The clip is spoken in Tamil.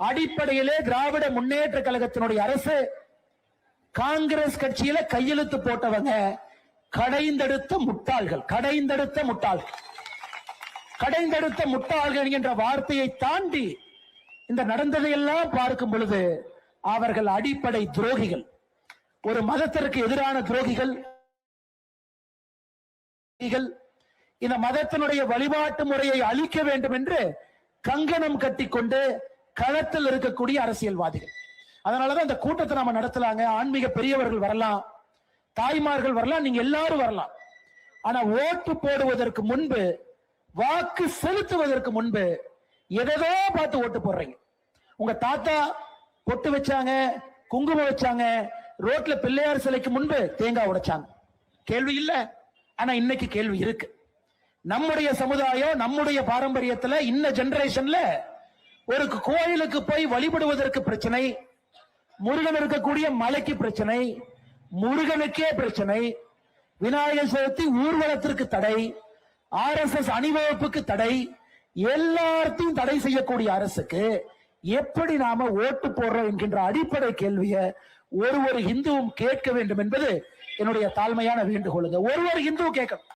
அடிப்படையிலே திராவிட முன்னேற்ற கழகத்தினுடைய அரசு காங்கிரஸ் கட்சியில கையெழுத்து போட்டவங்க கடைந்தெடுத்த முட்டாள்கள், கடைந்தெடுத்த முட்டாள்கள் என்ற வார்த்தையை தாண்டி இந்த நடந்ததையெல்லாம் பார்க்கும் பொழுது அவர்கள் அடிப்படை துரோகிகள், ஒரு மதத்திற்கு எதிரான துரோகிகள். இந்த மதத்தினுடைய வழிபாட்டு முறையை அழிக்க வேண்டும் என்று கங்கணம் கட்டிக்கொண்டு களத்தில் இருக்கக்கூடிய அரசியல்வாதிகள். அதனாலதான் இந்த கூட்டத்தை நாம நடத்தலாங்க. ஆன்மீக பெரியவர்கள் வரலாம், தாய்மார்கள் வரலாம், நீங்க எல்லாரும் வரலாம். ஆனா ஓட்டு போடுவதற்கு முன்பு, வாக்கு செலுத்துவதற்கு முன்பு எதோ பார்த்து ஓட்டு போடுறீங்க. உங்க தாத்தா பொட்டு வச்சாங்க, குங்குமம் வச்சாங்க, ரோட்ல பிள்ளையார் சிலைக்கு முன்பு தேங்காய் உடைச்சாங்க. கேள்வி இல்ல. ஆனா இன்னைக்கு கேள்வி இருக்கு. நம்முடைய சமுதாயம், நம்முடைய பாரம்பரியத்துல இந்த ஜெனரேஷன்ல ஒரு கோயிலுக்கு போய் வழிபடுவதற்கு பிரச்சனை, முருகன் இருக்கக்கூடிய மலைக்கு பிரச்சனை, முருகனுக்கே பிரச்சனை, விநாயகர் சதுர்த்தி ஊர்வலத்திற்கு தடை, RSS அணிவகுப்புக்கு தடை, எல்லாத்தையும் தடை செய்யக்கூடிய அரசுக்கு எப்படி நாம ஓட்டு போடுறோம் என்கின்ற அடிப்படை கேள்வியை ஒரு இந்துவும் கேட்க வேண்டும் என்பது என்னுடைய தாழ்மையான வேண்டுகோளுங்க. ஒரு இந்துவும் கேட்கணும்.